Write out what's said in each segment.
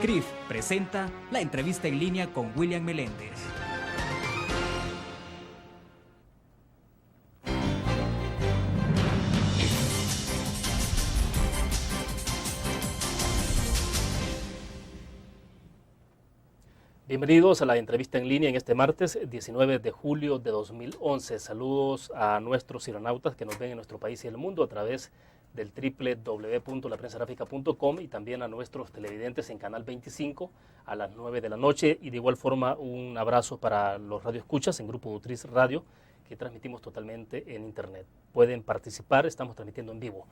CRIF presenta la entrevista en línea con William Meléndez. Bienvenidos a la entrevista en línea en este martes 19 de julio de 2011. Saludos a nuestros cironautas que nos ven en nuestro país y el mundo a través del www.laprensagráfica.com y también a nuestros televidentes en Canal 25 a las 9 de la noche. Y de igual forma un abrazo para los radioescuchas en Grupo Nutriz Radio, que transmitimos totalmente en internet. Pueden participar, estamos transmitiendo en vivo.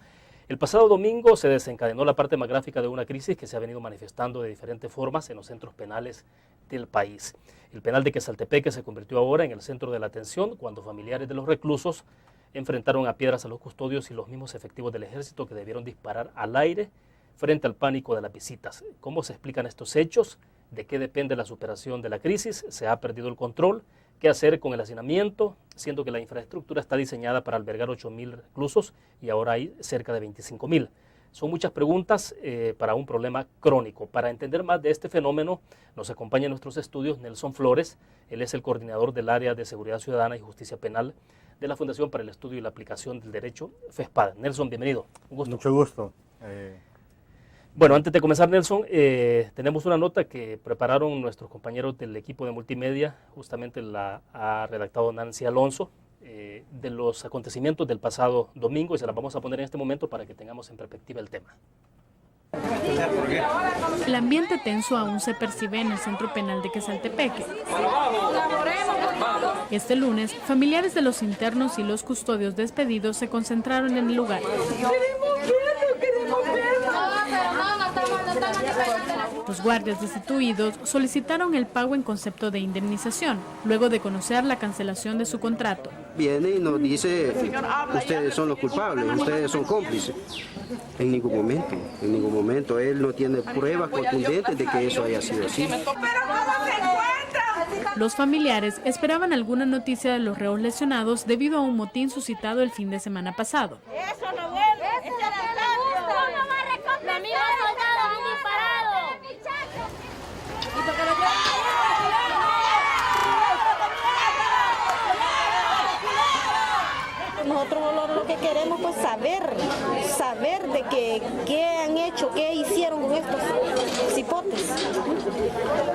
El pasado domingo se desencadenó la parte más gráfica de una crisis que se ha venido manifestando de diferentes formas en los centros penales del país. El penal de Quezaltepeque se convirtió ahora en el centro de la atención cuando familiares de los reclusos enfrentaron a piedras a los custodios y los mismos efectivos del ejército que debieron disparar al aire frente al pánico de las visitas. ¿Cómo se explican estos hechos? ¿De qué depende la superación de la crisis? ¿Se ha perdido el control? ¿Qué hacer con el hacinamiento? Siendo que la infraestructura está diseñada para albergar 8.000 reclusos y ahora hay cerca de 25.000. Son muchas preguntas para un problema crónico. Para entender más de este fenómeno, nos acompaña en nuestros estudios Nelson Flores. Él es el coordinador del área de Seguridad Ciudadana y Justicia Penal de la Fundación para el Estudio y la Aplicación del Derecho, FESPAD. Nelson, bienvenido. Un gusto. Mucho gusto. Bueno, antes de comenzar, Nelson, tenemos una nota que prepararon nuestros compañeros del equipo de multimedia, justamente la ha redactado Nancy Alonso, de los acontecimientos del pasado domingo, y se las vamos a poner en este momento para que tengamos en perspectiva el tema. El ambiente tenso aún se percibe en el centro penal de Quezaltepeque. Este lunes, familiares de los internos y los custodios despedidos se concentraron en el lugar. Los guardias destituidos solicitaron el pago en concepto de indemnización, luego de conocer la cancelación de su contrato. Viene y nos dice, ustedes son los culpables, ustedes son cómplices. En ningún momento, él no tiene pruebas contundentes de que eso haya sido así. Los familiares esperaban alguna noticia de los reos lesionados debido a un motín suscitado el fin de semana pasado. Eso no vuelve, eso no cambia. Los mismos soldados han disparado. Nosotros lo que queremos pues saber de qué han hecho, qué hicieron con estos cipotes.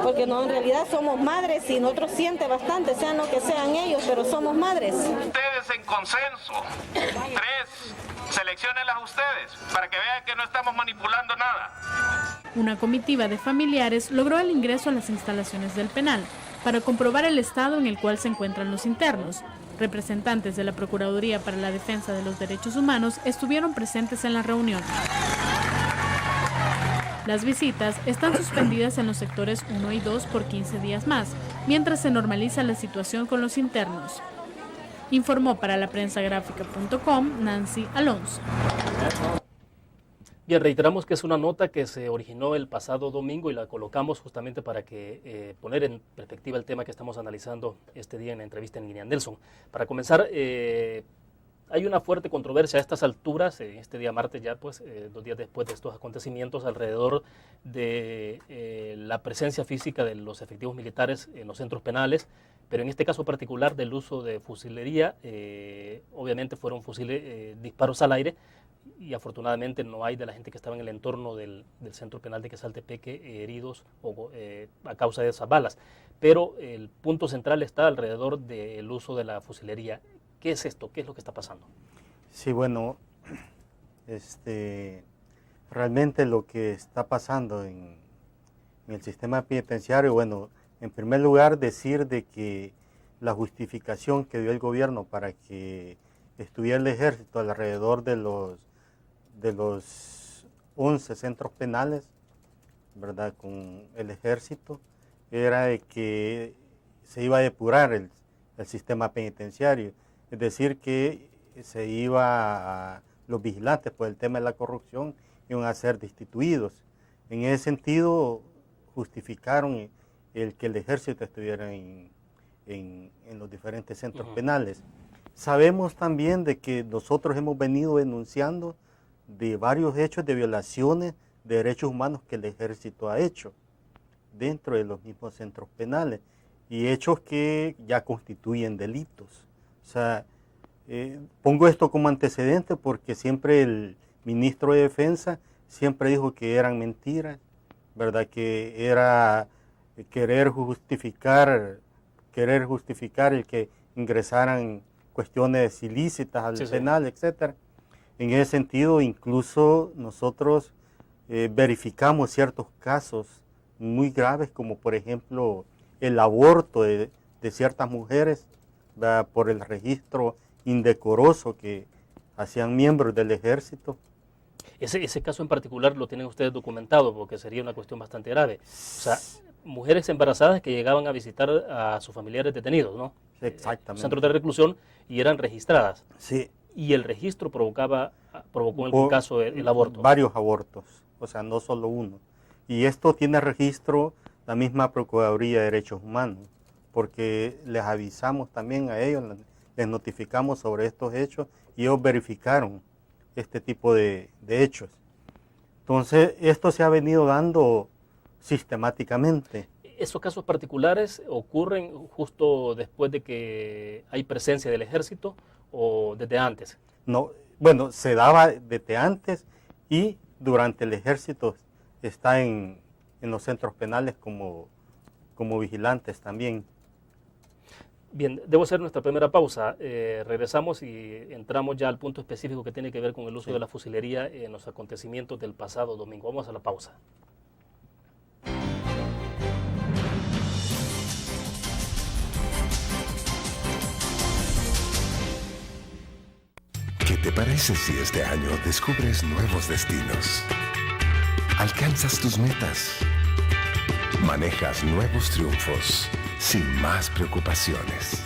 Porque no, en realidad somos madres y nosotros siente bastante, sean lo que sean ellos, pero somos madres. Ustedes en consenso, 3, selecciónenlas ustedes para que vean que no estamos manipulando nada. Una comitiva de familiares logró el ingreso a las instalaciones del penal para comprobar el estado en el cual se encuentran los internos. Representantes de la Procuraduría para la Defensa de los Derechos Humanos estuvieron presentes en la reunión. Las visitas están suspendidas en los sectores 1 y 2 por 15 días más, mientras se normaliza la situación con los internos. Informó para laprensagráfica.com Nancy Alonso. Bien, reiteramos que es una nota que se originó el pasado domingo y la colocamos justamente para que poner en perspectiva el tema que estamos analizando este día en la entrevista en línea. Nelson, para comenzar, hay una fuerte controversia a estas alturas, este día martes ya, pues 2 días después de estos acontecimientos, alrededor de la presencia física de los efectivos militares en los centros penales, pero en este caso particular del uso de fusilería. Obviamente fueron disparos al aire, y afortunadamente no hay de la gente que estaba en el entorno del centro penal de Quezaltepeque heridos a causa de esas balas. Pero el punto central está alrededor del uso de la fusilería. ¿Qué es esto? ¿Qué es lo que está pasando? Sí, bueno, realmente lo que está pasando en el sistema penitenciario, bueno, en primer lugar decir de que la justificación que dio el gobierno para que estuviera el ejército alrededor de los 11 centros penales, ¿verdad?, con el ejército, era de que se iba a depurar el sistema penitenciario, es decir, que los vigilantes por el tema de la corrupción iban a ser destituidos. En ese sentido, justificaron el que el ejército estuviera en los diferentes centros penales. Sabemos también de que nosotros hemos venido denunciando de varios hechos de violaciones de derechos humanos que el ejército ha hecho. dentro de los mismos centros penales y hechos que ya constituyen delitos. O sea, pongo esto como antecedente porque siempre el ministro de Defensa siempre dijo que eran mentiras, ¿verdad? Que era querer justificar el que ingresaran cuestiones ilícitas al penal, etcétera. En ese sentido, incluso nosotros verificamos ciertos casos muy graves, como por ejemplo el aborto de ciertas mujeres, ¿verdad? Por el registro indecoroso que hacían miembros del ejército. Ese caso en particular lo tienen ustedes documentado porque sería una cuestión bastante grave. O sea, mujeres embarazadas que llegaban a visitar a sus familiares detenidos, ¿no? Exactamente. Centros de reclusión y eran registradas. Sí. Y el registro provocó en algún caso el aborto. Varios abortos, o sea, no solo uno. Y esto tiene registro la misma Procuraduría de Derechos Humanos, porque les avisamos también a ellos, les notificamos sobre estos hechos y ellos verificaron este tipo de hechos. Entonces, esto se ha venido dando sistemáticamente. ¿Esos casos particulares ocurren justo después de que hay presencia del ejército o desde antes? No, bueno, se daba desde antes y durante el ejército está en los centros penales como vigilantes también. Bien, debo hacer nuestra primera pausa. Regresamos y entramos ya al punto específico que tiene que ver con el uso de la fusilería en los acontecimientos del pasado domingo. Vamos a la pausa. ¿Qué te parece si este año descubres nuevos destinos? Alcanzas tus metas. Manejas nuevos triunfos sin más preocupaciones.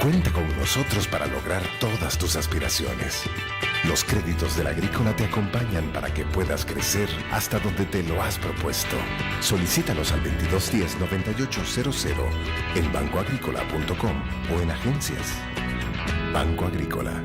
Cuenta con nosotros para lograr todas tus aspiraciones. Los créditos de la Agrícola te acompañan para que puedas crecer hasta donde te lo has propuesto. Solicítalos al 2210-9800 en bancoagricola.com o en agencias. Banco Agrícola.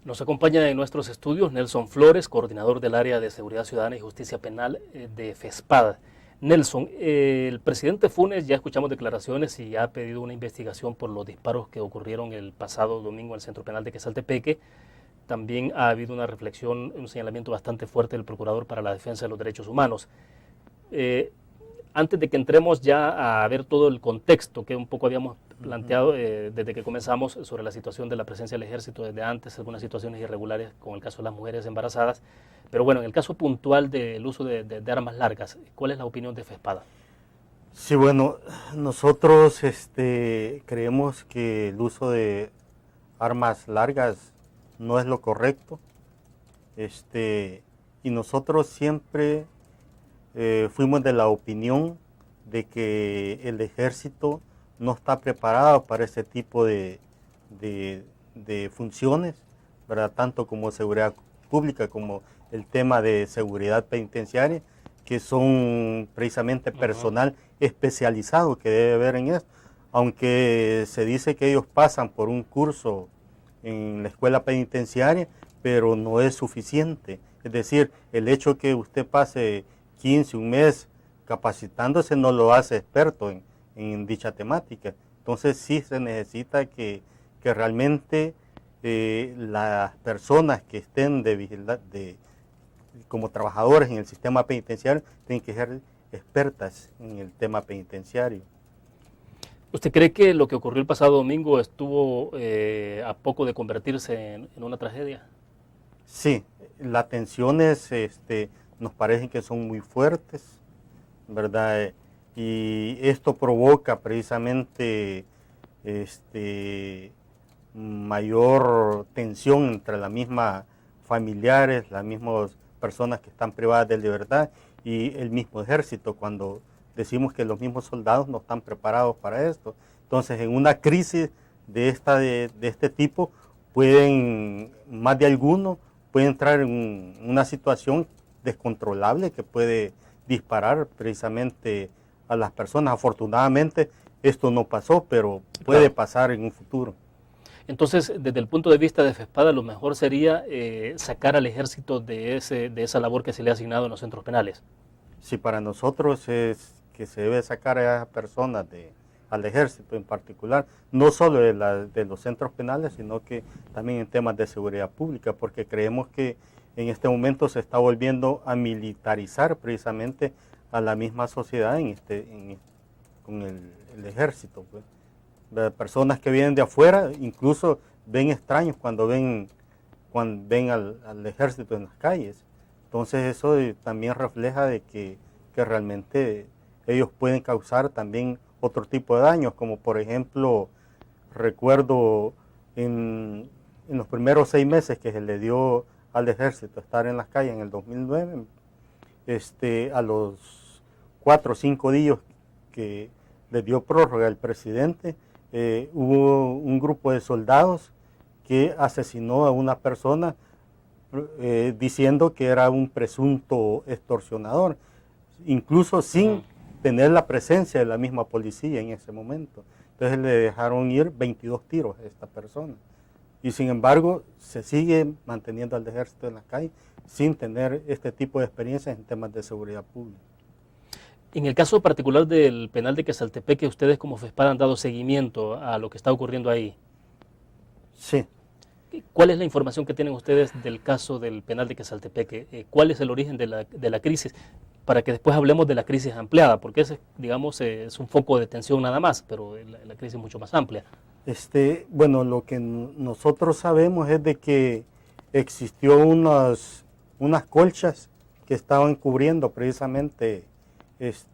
Nos acompaña en nuestros estudios Nelson Flores, coordinador del área de Seguridad Ciudadana y Justicia Penal de FESPAD. Nelson, el presidente Funes, ya escuchamos declaraciones y ha pedido una investigación por los disparos que ocurrieron el pasado domingo en el Centro Penal de Quezaltepeque. También ha habido una reflexión, un señalamiento bastante fuerte del Procurador para la Defensa de los Derechos Humanos. Antes de que entremos ya a ver todo el contexto que un poco habíamos planteado desde que comenzamos sobre la situación de la presencia del ejército desde antes, algunas situaciones irregulares con el caso de las mujeres embarazadas, pero bueno, en el caso puntual del uso de armas largas, ¿cuál es la opinión de FESPAD? Sí, bueno, nosotros creemos que el uso de armas largas no es lo correcto, y nosotros siempre fuimos de la opinión de que el ejército no está preparado para ese tipo de funciones, ¿verdad? Tanto como seguridad pública como el tema de seguridad penitenciaria, que son precisamente personal especializado que debe haber en esto. Aunque se dice que ellos pasan por un curso en la escuela penitenciaria, pero no es suficiente. Es decir, el hecho que usted pase 15, un mes capacitándose no lo hace experto en dicha temática. Entonces sí se necesita que realmente las personas que estén como trabajadores en el sistema penitenciario tienen que ser expertas en el tema penitenciario. ¿Usted cree que lo que ocurrió el pasado domingo estuvo a poco de convertirse en una tragedia? Sí, las tensiones nos parecen que son muy fuertes, ¿verdad? Y esto provoca precisamente mayor tensión entre las mismas familiares, las mismas personas que están privadas de libertad y el mismo ejército, cuando decimos que los mismos soldados no están preparados para esto. Entonces, en una crisis de este tipo, más de alguno puede entrar en una situación descontrolable que puede disparar precisamente a las personas. Afortunadamente, esto no pasó, pero puede pasar en un futuro. Entonces, desde el punto de vista de FESPADA, lo mejor sería sacar al ejército de esa labor que se le ha asignado en los centros penales. Sí, para nosotros es que se debe sacar a esas personas al ejército en particular, no solo de los centros penales, sino que también en temas de seguridad pública, porque creemos que en este momento se está volviendo a militarizar precisamente a la misma sociedad con el ejército. Pues. Personas que vienen de afuera incluso ven extraños cuando ven al ejército en las calles. Entonces eso también refleja de que realmente ellos pueden causar también otro tipo de daños, como por ejemplo, recuerdo en los primeros 6 meses que se le dio al ejército estar en las calles en el 2009, a los 4 o 5 días que le dio prórroga el presidente, hubo un grupo de soldados que asesinó a una persona diciendo que era un presunto extorsionador, incluso sin tener la presencia de la misma policía en ese momento. Entonces le dejaron ir 22 tiros a esta persona. Y sin embargo, se sigue manteniendo al ejército en la calle sin tener este tipo de experiencias en temas de seguridad pública. En el caso particular del penal de Quezaltepeque, ustedes como FESPADA han dado seguimiento a lo que está ocurriendo ahí. Sí. ¿Cuál es la información que tienen ustedes del caso del penal de Quezaltepeque? ¿Cuál es el origen de la crisis? Para que después hablemos de la crisis ampliada, porque ese, digamos, es un foco de tensión nada más, pero la crisis es mucho más amplia. Bueno, lo que nosotros sabemos es de que existió unas colchas que estaban cubriendo precisamente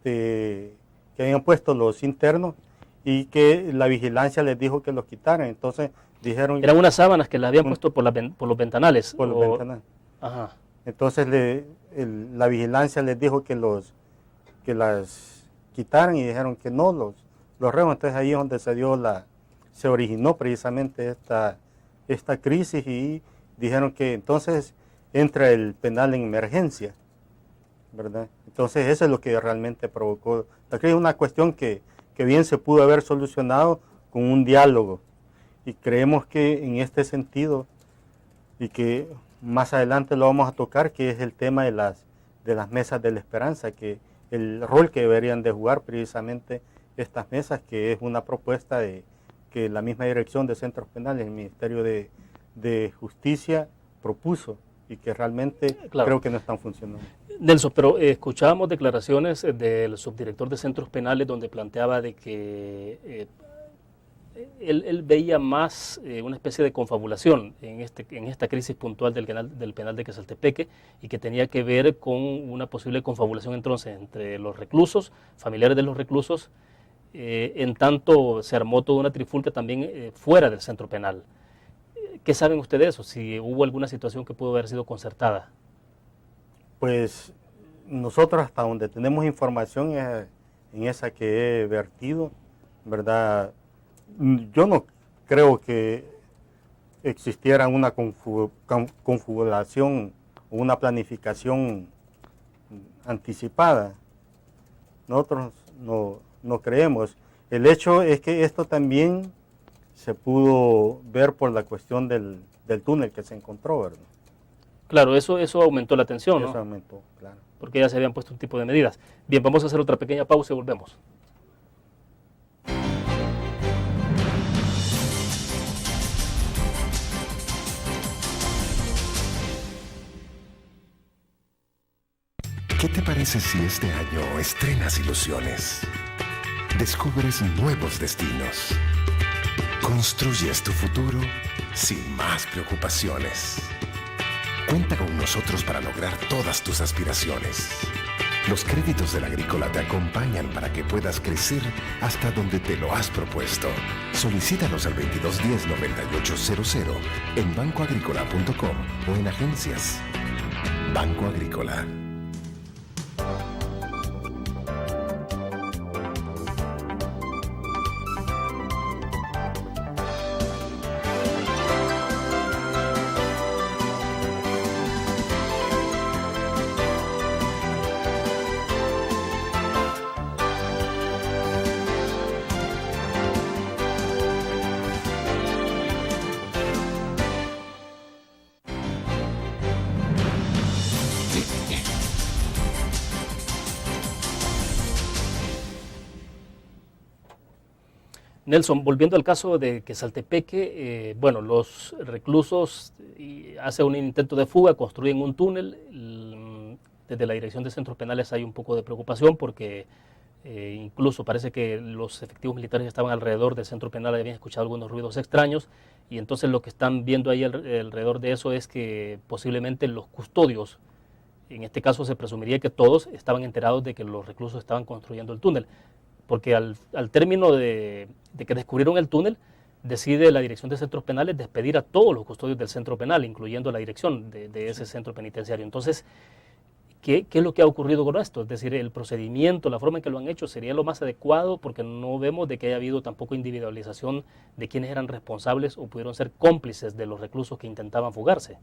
que habían puesto los internos y que la vigilancia les dijo que los quitaran. Entonces dijeron... Eran unas sábanas que las habían puesto por los ventanales. Por los ventanales. Ajá. Entonces la vigilancia les dijo que las quitaran y dijeron que no, los reos. Entonces ahí es donde se originó precisamente esta crisis y dijeron que entonces entra el penal en emergencia, ¿verdad? Entonces eso es lo que realmente provocó la crisis. Una cuestión que bien se pudo haber solucionado con un diálogo y creemos que en este sentido y que más adelante lo vamos a tocar, que es el tema de las mesas de la esperanza, que el rol que deberían de jugar precisamente estas mesas, que es una propuesta que la misma dirección de centros penales, el Ministerio de Justicia propuso y que realmente creo que no están funcionando. Nelson, pero escuchábamos declaraciones del subdirector de centros penales donde planteaba de que él veía más una especie de confabulación en esta crisis puntual del penal de Quezaltepeque y que tenía que ver con una posible confabulación entonces entre los reclusos, familiares de los reclusos, en tanto se armó toda una trifulca también fuera del centro penal. ¿Qué saben ustedes de eso? Si hubo alguna situación que pudo haber sido concertada. Pues nosotros hasta donde tenemos información en esa que he vertido, ¿verdad? Yo no creo que existiera una confabulación o una planificación anticipada. Nosotros no creemos. El hecho es que esto también se pudo ver por la cuestión del túnel que se encontró, ¿verdad? Claro, eso aumentó la tensión, ¿no? Eso aumentó, claro. Porque ya se habían puesto un tipo de medidas. Bien, vamos a hacer otra pequeña pausa y volvemos. ¿Qué te parece si este año estrenas ilusiones? Descubres nuevos destinos. Construyes tu futuro sin más preocupaciones. Cuenta con nosotros para lograr todas tus aspiraciones. Los créditos del Agrícola te acompañan para que puedas crecer hasta donde te lo has propuesto. Solicítalos al 2210-9800 en bancoagrícola.com o en agencias. Banco Agrícola. Nelson, volviendo al caso de Quesaltepeque, bueno, los reclusos hacen un intento de fuga, construyen un túnel. Desde la Dirección de Centros Penales hay un poco de preocupación porque incluso parece que los efectivos militares que estaban alrededor del centro penal habían escuchado algunos ruidos extraños, y entonces lo que están viendo ahí alrededor de eso es que posiblemente los custodios, en este caso se presumiría que todos estaban enterados de que los reclusos estaban construyendo el túnel, porque al término de que descubrieron el túnel, decide la Dirección de Centros Penales despedir a todos los custodios del centro penal, incluyendo la dirección de ese centro penitenciario. Entonces, ¿qué es lo que ha ocurrido con esto? Es decir, el procedimiento, la forma en que lo han hecho sería lo más adecuado, porque no vemos de que haya habido tampoco individualización de quienes eran responsables o pudieron ser cómplices de los reclusos que intentaban fugarse.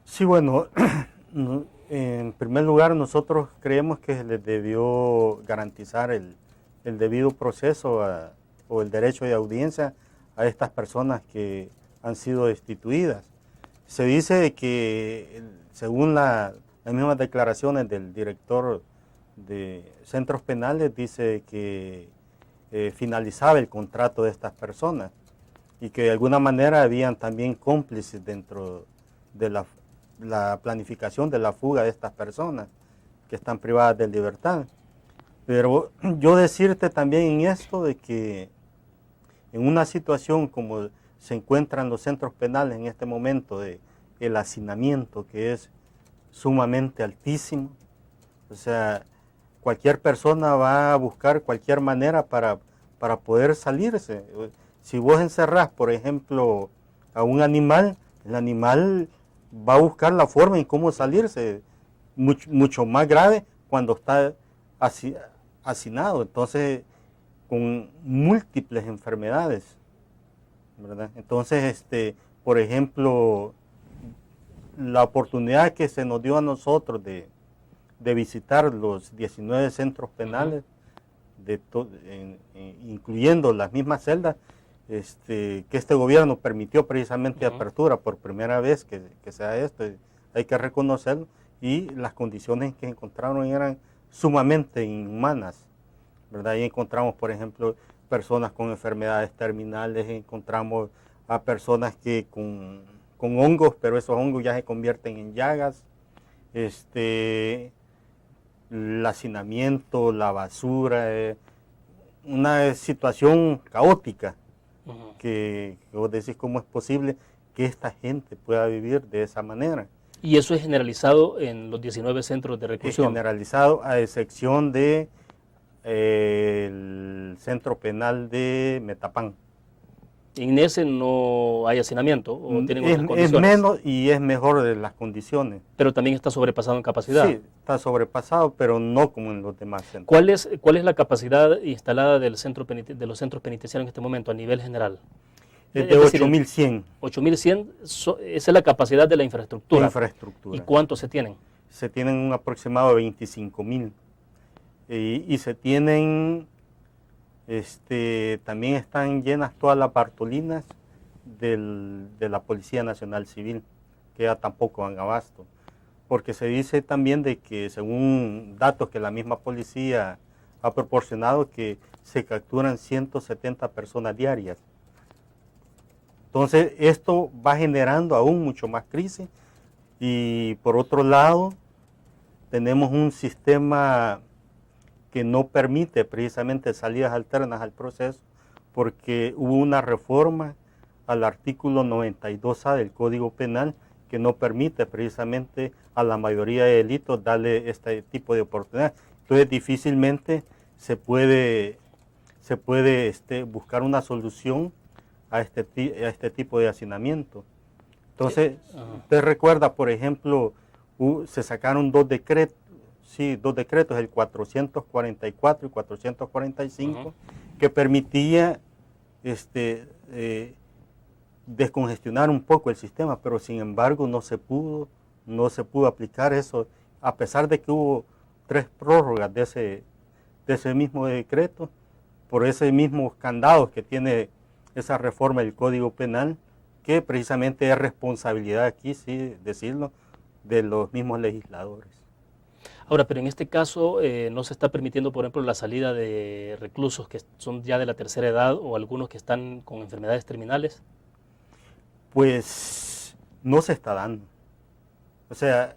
Sí, bueno, en primer lugar nosotros creemos que se les debió garantizar el debido proceso o el derecho de audiencia a estas personas que han sido destituidas. Se dice que, según las mismas declaraciones del director de centros penales, dice que finalizaba el contrato de estas personas y que de alguna manera habían también cómplices dentro de la planificación de la fuga de estas personas que están privadas de libertad. Pero yo decirte también en esto de que en una situación como se encuentran los centros penales en este momento, de el hacinamiento que es sumamente altísimo, o sea, cualquier persona va a buscar cualquier manera para poder salirse. Si vos encerrás, por ejemplo, a un animal, el animal va a buscar la forma en cómo salirse, mucho más grave cuando está hacinado, entonces con múltiples enfermedades, ¿verdad? Entonces, por ejemplo, la oportunidad que se nos dio a nosotros de visitar los 19 centros penales, incluyendo las mismas celdas, que este gobierno permitió precisamente apertura por primera vez que sea esto, hay que reconocerlo, y las condiciones que encontraron eran sumamente inhumanas, ¿verdad? Ahí encontramos, por ejemplo, personas con enfermedades terminales, encontramos a personas que con hongos, pero esos hongos ya se convierten en llagas, el hacinamiento, la basura, una situación caótica, que vos decís cómo es posible que esta gente pueda vivir de esa manera. ¿Y eso es generalizado en los 19 centros de reclusión? Es generalizado, a excepción de el centro penal de Metapán. ¿En ese no hay hacinamiento o tienen otras condiciones? Es menos y es mejor de las condiciones. Pero también está sobrepasado en capacidad. Sí, está sobrepasado, pero no como en los demás centros. ¿Cuál es la capacidad instalada de los centros penitenciarios en este momento a nivel general? Es de 8.100. 8.100, esa es la capacidad de la infraestructura. ¿Y cuántos se tienen? Se tienen un aproximado de 25.000. Y se tienen, también están llenas todas las bartolinas de la Policía Nacional Civil, que ya tampoco van abasto. Porque se dice también de que, según datos que la misma policía ha proporcionado, que se capturan 170 personas diarias. Entonces, esto va generando aún mucho más crisis. Y por otro lado, tenemos un sistema que no permite precisamente salidas alternas al proceso, porque hubo una reforma al artículo 92A del Código Penal que no permite precisamente a la mayoría de delitos darle este tipo de oportunidad. Entonces difícilmente se puede buscar una solución a este tipo de hacinamiento. Entonces, usted recuerda, por ejemplo, se sacaron dos decretos, el 444 y 445, que permitía descongestionar un poco el sistema, pero sin embargo no se pudo aplicar eso, a pesar de que hubo 3 prórrogas de ese mismo decreto, por ese mismo candados que tiene esa reforma del Código Penal, que precisamente es responsabilidad aquí, sí, decirlo, de los mismos legisladores. Ahora, pero en este caso no se está permitiendo, por ejemplo, la salida de reclusos que son ya de la tercera edad o algunos que están con enfermedades terminales. Pues no se está dando. O sea,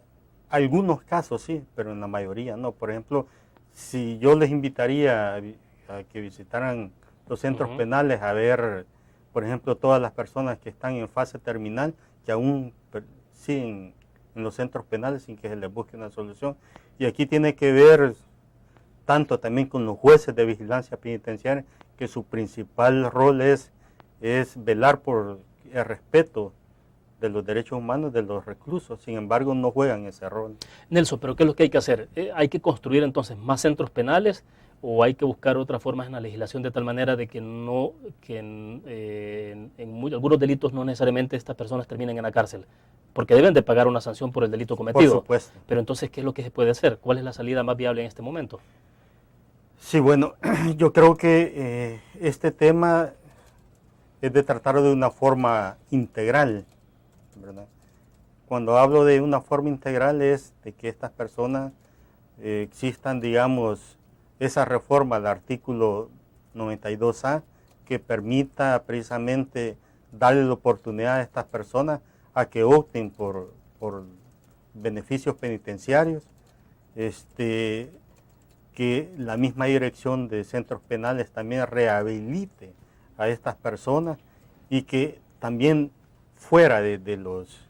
algunos casos sí, pero en la mayoría no. Por ejemplo, si yo les invitaría a que visitaran los centros penales a ver, por ejemplo, todas las personas que están en fase terminal, que aún siguen en los centros penales sin que se les busque una solución. Y aquí tiene que ver tanto también con los jueces de vigilancia penitenciaria, que su principal rol es velar por el respeto de los derechos humanos de los reclusos. Sin embargo, no juegan ese rol. Nelson, ¿pero qué es lo que hay que hacer? ¿Hay que construir entonces más centros penales o hay que buscar otras formas en la legislación de tal manera de que algunos delitos no necesariamente estas personas terminen en la cárcel? Porque deben de pagar una sanción por el delito cometido. Por supuesto. Pero entonces, ¿qué es lo que se puede hacer? ¿Cuál es la salida más viable en este momento? Sí, bueno, yo creo que este tema es de tratarlo de una forma integral, ¿verdad? Cuando hablo de una forma integral es de que estas personas existan, digamos, esa reforma del artículo 92A que permita precisamente darle la oportunidad a estas personas a que opten por beneficios penitenciarios, que la misma dirección de centros penales también rehabilite a estas personas y que también fuera de los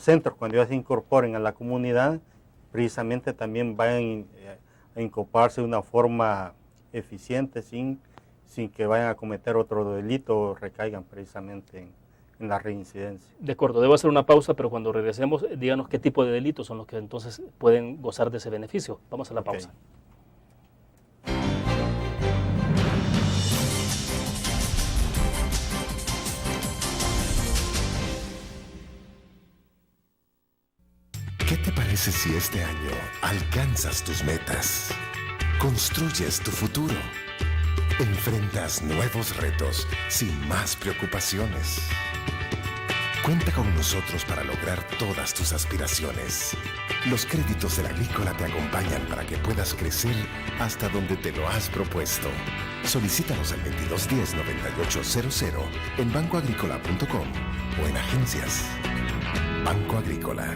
centros, cuando ya se incorporen a la comunidad, precisamente también vayan a incorporarse de una forma eficiente sin que vayan a cometer otro delito o recaigan precisamente en la reincidencia. De acuerdo, debo hacer una pausa, pero cuando regresemos, díganos qué tipo de delitos son los que entonces pueden gozar de ese beneficio. Vamos a la pausa. ¿Qué te parece si este año alcanzas tus metas? Construyes tu futuro. Enfrentas nuevos retos sin más preocupaciones. Cuenta con nosotros para lograr todas tus aspiraciones. Los créditos de la Agrícola te acompañan para que puedas crecer hasta donde te lo has propuesto. Solicítalos al 2210-9800 en bancoagricola.com o en agencias. Banco Agrícola.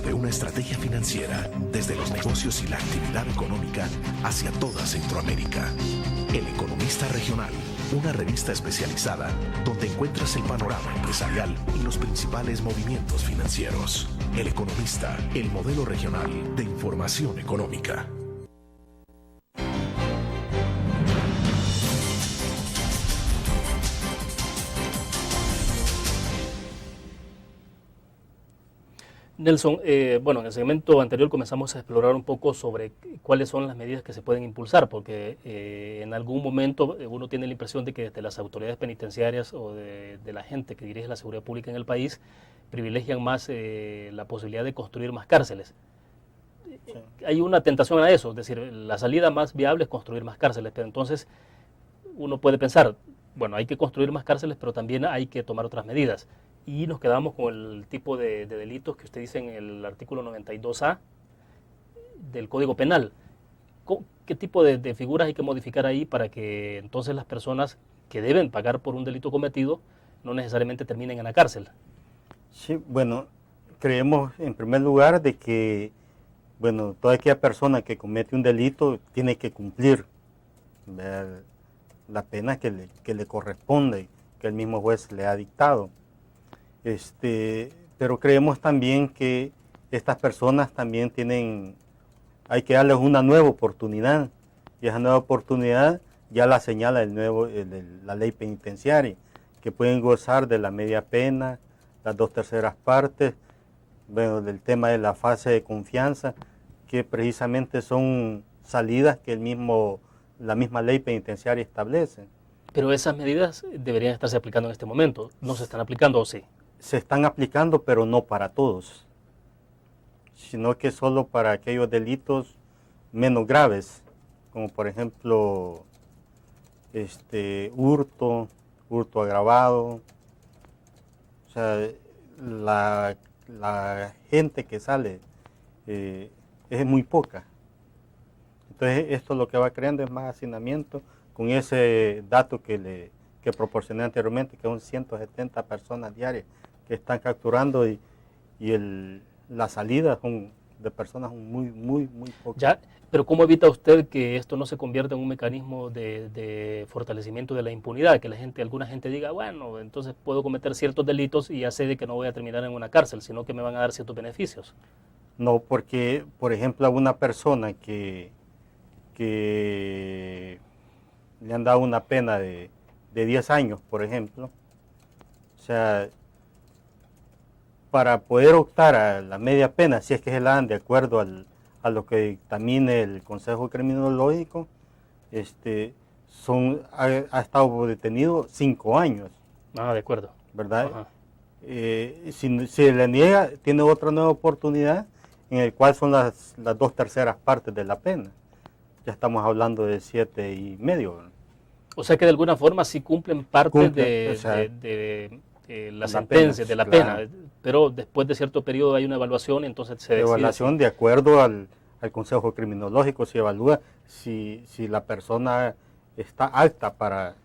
De una estrategia financiera desde los negocios y la actividad económica hacia toda Centroamérica. El Economista Regional, una revista especializada donde encuentras el panorama empresarial y los principales movimientos financieros. El Economista, el modelo regional de información económica. Nelson, bueno, en el segmento anterior comenzamos a explorar un poco sobre cuáles son las medidas que se pueden impulsar, porque en algún momento uno tiene la impresión de que desde las autoridades penitenciarias o de la gente que dirige la seguridad pública en el país privilegian más la posibilidad de construir más cárceles. Sí. Hay una tentación a eso, es decir, la salida más viable es construir más cárceles, pero entonces uno puede pensar, bueno, hay que construir más cárceles, pero también hay que tomar otras medidas. Y nos quedamos con el tipo de delitos que usted dice en el artículo 92A del Código Penal. ¿Qué tipo de figuras hay que modificar ahí para que entonces las personas que deben pagar por un delito cometido no necesariamente terminen en la cárcel? Sí, bueno, Creemos, en primer lugar, de que, bueno, toda aquella persona que comete un delito tiene que cumplir, ¿verdad?, la pena que le corresponde, que el mismo juez le ha dictado. Pero creemos también que estas personas también hay que darles una nueva oportunidad, y esa nueva oportunidad ya la señala la ley penitenciaria, que pueden gozar de la media pena, las 2/3 partes, bueno, del tema de la fase de confianza, que precisamente son salidas que la misma ley penitenciaria establece. Pero esas medidas deberían estarse aplicando en este momento. ¿No se están aplicando o sí? Se están aplicando, pero no para todos, sino que solo para aquellos delitos menos graves, como por ejemplo hurto agravado. O sea, la gente que sale es muy poca. Entonces esto lo que va creando es más hacinamiento, con ese dato que proporcioné anteriormente, que son 170 personas diarias que están capturando, y las salidas de personas son muy pocas. Ya, pero ¿cómo evita usted que esto no se convierta en un mecanismo de fortalecimiento de la impunidad? Que alguna gente diga, bueno, entonces puedo cometer ciertos delitos y ya sé de que no voy a terminar en una cárcel, sino que me van a dar ciertos beneficios. No, porque, por ejemplo, a una persona que le han dado una pena de 10 años, por ejemplo, o sea, para poder optar a la media pena, si es que se la dan de acuerdo a lo que dictamine el Consejo Criminológico, ha estado detenido 5 años. Ah, de acuerdo. ¿Verdad? Si se le niega, tiene otra nueva oportunidad, en el cual son las 2/3 partes de la pena. Ya estamos hablando de 7,5. ¿verdad? O sea que de alguna forma sí cumplen parte de la sentencia, de la pena, pero después de cierto periodo hay una evaluación, entonces se decide. Evaluación de acuerdo al Consejo Criminológico, se evalúa si la persona está apta para...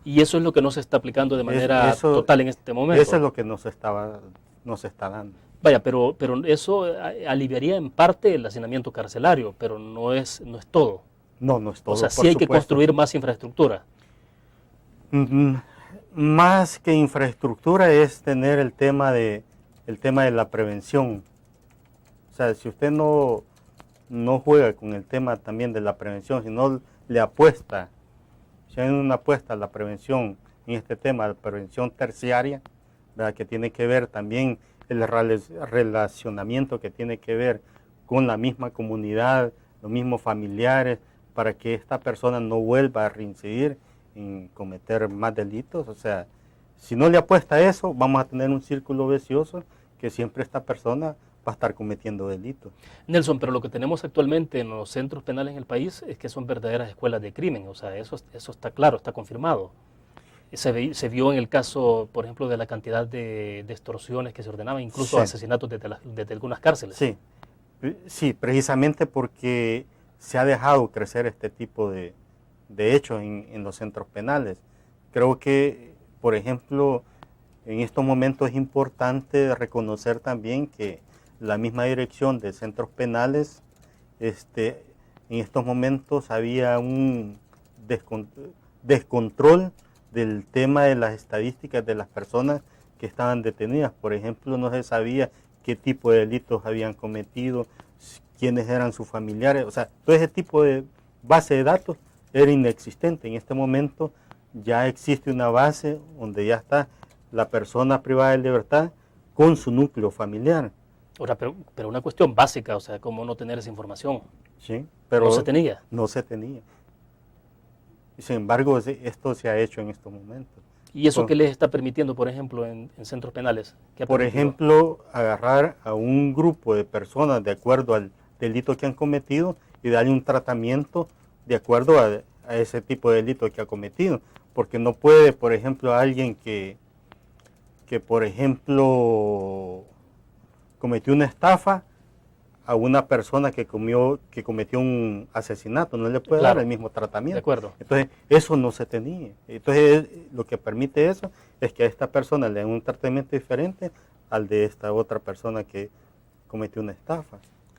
Y eso es lo que no se está aplicando de manera total en este momento. Eso es lo que no se está dando. Vaya, pero eso aliviaría en parte el hacinamiento carcelario, pero no es todo. No es todo. O sea, sí hay que construir más infraestructura. Más que infraestructura es tener el tema de la prevención. O sea, si usted no juega con el tema también de la prevención, si no le apuesta, si hay una apuesta a la prevención en este tema, la prevención terciaria, ¿verdad?, que tiene que ver también el relacionamiento que tiene que ver con la misma comunidad, los mismos familiares, para que esta persona no vuelva a reincidir en cometer más delitos. O sea, si no le apuesta a eso, vamos a tener un círculo vicioso que siempre esta persona va a estar cometiendo delitos. Nelson, pero lo que tenemos actualmente en los centros penales en el país es que son verdaderas escuelas de crimen. O sea, eso está claro, está confirmado. Se vio en el caso, por ejemplo, de la cantidad de extorsiones que se ordenaban, incluso asesinatos desde algunas cárceles. Sí, precisamente porque se ha dejado crecer este tipo de hechos en los centros penales. Creo que, por ejemplo, en estos momentos es importante reconocer también que la misma dirección de centros penales, en estos momentos había un descontrol del tema de las estadísticas de las personas que estaban detenidas. Por ejemplo, no se sabía qué tipo de delitos habían cometido, quiénes eran sus familiares. O sea, todo ese tipo de base de datos era inexistente. En este momento ya existe una base donde ya está la persona privada de libertad con su núcleo familiar. Ahora, pero una cuestión básica, o sea, ¿cómo no tener esa información? Sí, pero ¿no se tenía? No se tenía. Sin embargo, esto se ha hecho en estos momentos. ¿Y eso qué les está permitiendo, por ejemplo, en centros penales? Por ejemplo, agarrar a un grupo de personas de acuerdo al delito que han cometido y darle un tratamiento de acuerdo a ese tipo de delito que ha cometido. Porque no puede, por ejemplo, alguien que por ejemplo, cometió una estafa a una persona que cometió un asesinato, no le puede dar el mismo tratamiento. De acuerdo. Entonces, eso no se tenía. Entonces, lo que permite eso es que a esta persona le den un tratamiento diferente al de esta otra persona que cometió una estafa.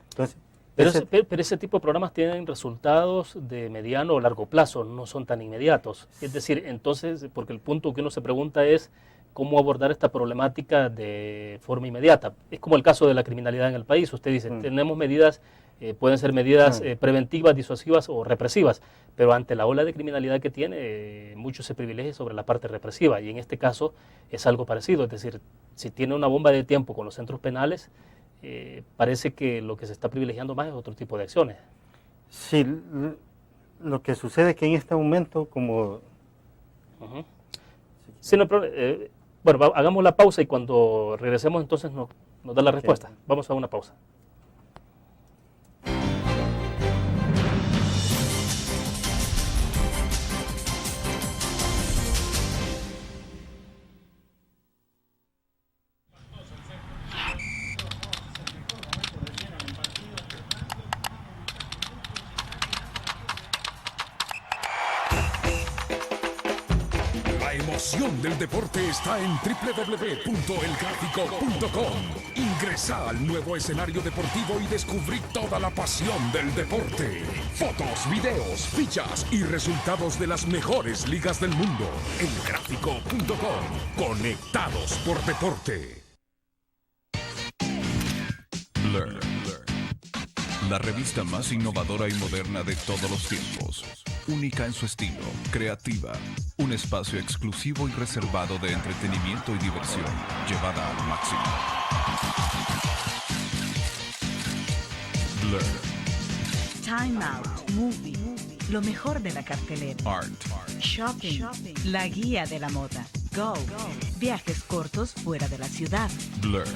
Entonces, pero ese tipo de programas tienen resultados de mediano o largo plazo, no son tan inmediatos. Es decir, entonces, porque el punto que uno se pregunta es cómo abordar esta problemática de forma inmediata. Es como el caso de la criminalidad en el país. Usted dice, tenemos medidas, pueden ser medidas preventivas, disuasivas o represivas, pero ante la ola de criminalidad que tiene, mucho se privilegia sobre la parte represiva, y en este caso es algo parecido. Es decir, si tiene una bomba de tiempo con los centros penales, parece que lo que se está privilegiando más es otro tipo de acciones. Sí, lo que sucede es que en este momento, como... Sí, no, bueno, hagamos la pausa y cuando regresemos entonces nos da la respuesta. Vamos a una pausa. La emoción del deporte está en www.elgráfico.com. Ingresa al nuevo escenario deportivo y descubrí toda la pasión del deporte. Fotos, videos, fichas y resultados de las mejores ligas del mundo. Elgráfico.com. Conectados por deporte. Blur. La revista más innovadora y moderna de todos los tiempos. Única en su estilo, creativa. Un espacio exclusivo y reservado de entretenimiento y diversión, llevada al máximo. Blur. Time Out, Movie, lo mejor de la cartelera. Art. Shopping, la guía de la moda. Go, viajes cortos fuera de la ciudad. Blur.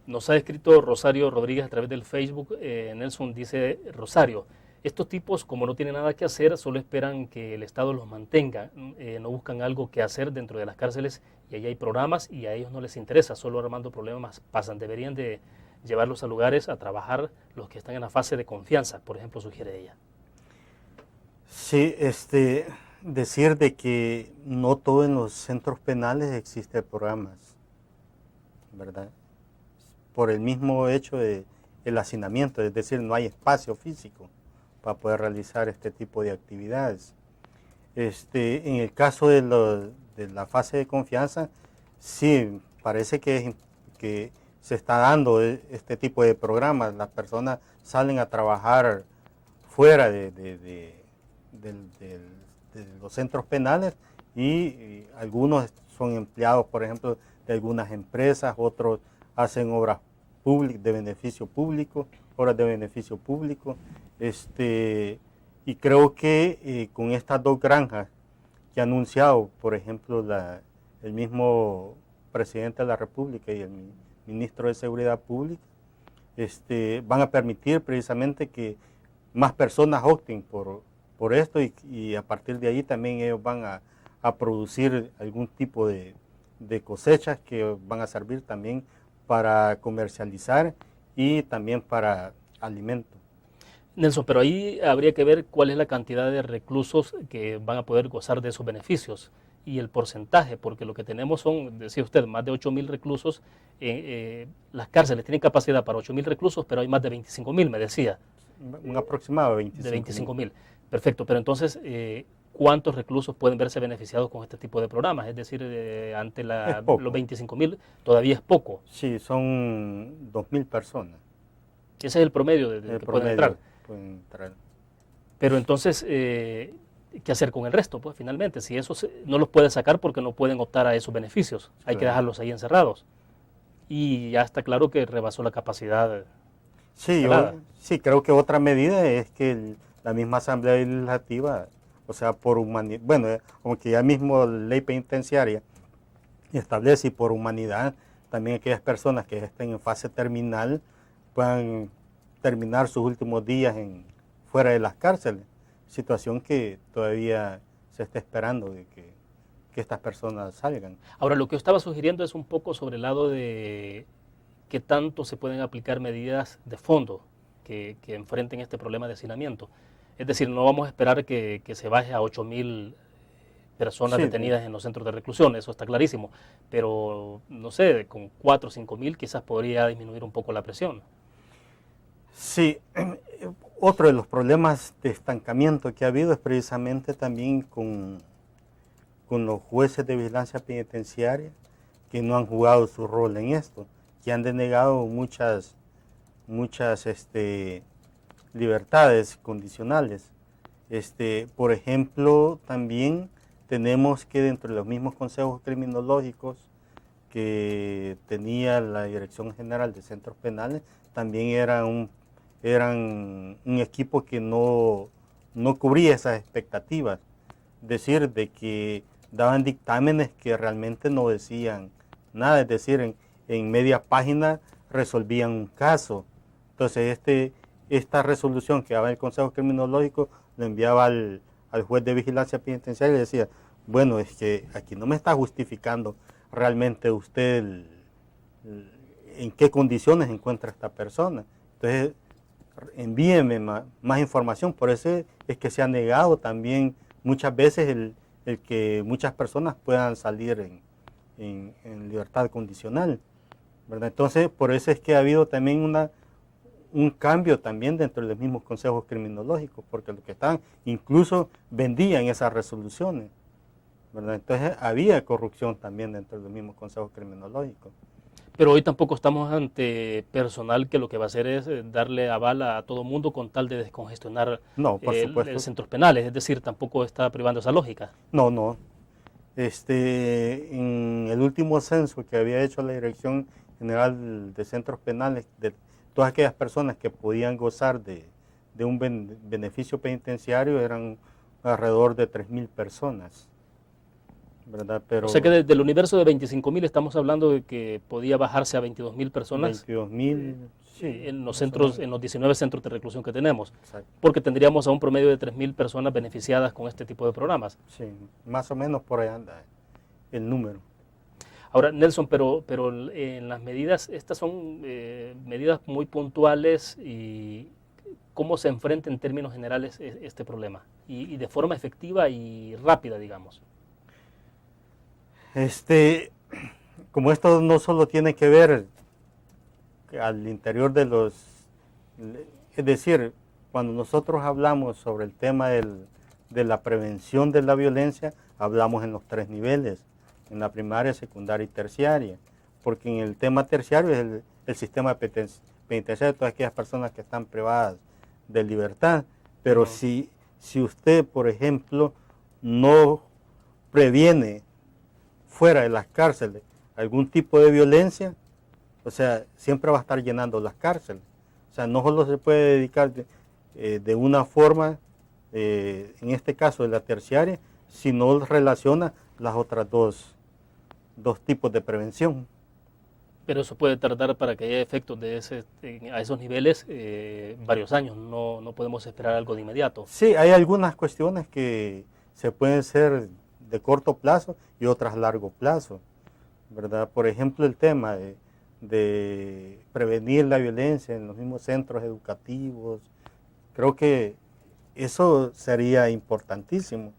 Nos ha escrito Rosario Rodríguez a través del Facebook. Nelson dice, Rosario, estos tipos como no tienen nada que hacer, solo esperan que el Estado los mantenga, no buscan algo que hacer dentro de las cárceles, y ahí hay programas y a ellos no les interesa, solo armando problemas pasan. Deberían de llevarlos a lugares a trabajar los que están en la fase de confianza, por ejemplo, sugiere ella. Sí, decir de que no todo en los centros penales existe programas, ¿verdad? Por el mismo hecho del hacinamiento, es decir, no hay espacio físico para poder realizar este tipo de actividades. En el caso de la fase de confianza, sí, parece que se está dando este tipo de programas. Las personas salen a trabajar fuera de los centros penales y algunos son empleados, por ejemplo, de algunas empresas, otros hacen obras públicas de beneficio público, y creo que con estas dos granjas que ha anunciado, por ejemplo, el mismo presidente de la República y el ministro de Seguridad Pública, van a permitir precisamente que más personas opten por esto y a partir de ahí también ellos van a producir algún tipo de cosechas que van a servir también para comercializar y también para alimento. Nelson, pero ahí habría que ver cuál es la cantidad de reclusos que van a poder gozar de esos beneficios y el porcentaje, porque lo que tenemos son, decía usted, más de 8.000 reclusos. Las cárceles tienen capacidad para 8.000 reclusos, pero hay más de 25.000, me decía. Un aproximado de 25.000. Perfecto, pero entonces, ¿cuántos reclusos pueden verse beneficiados con este tipo de programas? Es decir, ante los 25.000 todavía es poco. Sí, son 2.000 personas. Ese es el promedio de que pueden entrar. Pero entonces, ¿qué hacer con el resto? Pues finalmente, si eso no los puede sacar porque no pueden optar a esos beneficios, hay que dejarlos ahí encerrados. Y ya está claro que rebasó la capacidad. Sí, creo que otra medida es que la misma Asamblea Legislativa, o sea, por humanidad, bueno, como que ya mismo la ley penitenciaria establece, y por humanidad, también aquellas personas que estén en fase terminal puedan terminar sus últimos días fuera de las cárceles, situación que todavía se está esperando de que estas personas salgan. Ahora, lo que yo estaba sugiriendo es un poco sobre el lado de ¿qué tanto se pueden aplicar medidas de fondo que enfrenten este problema de hacinamiento? Es decir, no vamos a esperar que se baje a 8.000 personas detenidas en los centros de reclusión, eso está clarísimo, pero no sé, con 4 o 5.000 quizás podría disminuir un poco la presión. Sí, otro de los problemas de estancamiento que ha habido es precisamente también con los jueces de vigilancia penitenciaria que no han jugado su rol en esto, que han denegado muchas libertades condicionales. Por ejemplo, también tenemos que dentro de los mismos consejos criminológicos que tenía la Dirección General de Centros Penales, también eran un equipo que no cubría esas expectativas. Es decir, de que daban dictámenes que realmente no decían nada, es decir, en media página resolvían un caso. Entonces, esta resolución que daba el Consejo Criminológico lo enviaba al juez de vigilancia penitenciaria y le decía, bueno, es que aquí no me está justificando realmente usted en qué condiciones encuentra esta persona. Entonces, envíeme más información. Por eso es que se ha negado también muchas veces el que muchas personas puedan salir en libertad condicional, ¿verdad? Entonces, por eso es que ha habido también un cambio también dentro de los mismos consejos criminológicos, porque los que estaban incluso vendían esas resoluciones, ¿verdad? Entonces había corrupción también dentro de los mismos consejos criminológicos. Pero hoy tampoco estamos ante personal que lo que va a hacer es darle aval a todo mundo con tal de descongestionar los centros penales, es decir, tampoco está privando esa lógica. No. En el último censo que había hecho la Dirección General de Centros Penales, de todas aquellas personas que podían gozar de un beneficio penitenciario eran alrededor de 3.000 personas, ¿verdad? Pero, o sea que del universo de 25.000 estamos hablando de que podía bajarse a 22.000 personas. 22.000, sí. En los centros, en los 19 centros de reclusión que tenemos. Exacto. Porque tendríamos a un promedio de 3.000 personas beneficiadas con este tipo de programas. Sí, más o menos por ahí anda el número. Ahora, Nelson, pero en las medidas, estas son medidas muy puntuales y ¿cómo se enfrenta en términos generales este problema? Y de forma efectiva y rápida, digamos. Como esto no solo tiene que ver al interior de es decir, cuando nosotros hablamos sobre el tema de la prevención de la violencia, hablamos en los 3 niveles, en la primaria, secundaria y terciaria, porque en el tema terciario es el sistema penitenciario de todas aquellas personas que están privadas de libertad, pero si usted, por ejemplo, no previene fuera de las cárceles algún tipo de violencia, o sea, siempre va a estar llenando las cárceles. O sea, no solo se puede dedicar de una forma, en este caso de la terciaria, sino relaciona las otras dos tipos de prevención. Pero eso puede tardar para que haya efectos a esos niveles varios años, no podemos esperar algo de inmediato. Sí, hay algunas cuestiones que se pueden hacer de corto plazo y otras a largo plazo, ¿verdad? Por ejemplo, el tema de prevenir la violencia en los mismos centros educativos, creo que eso sería importantísimo,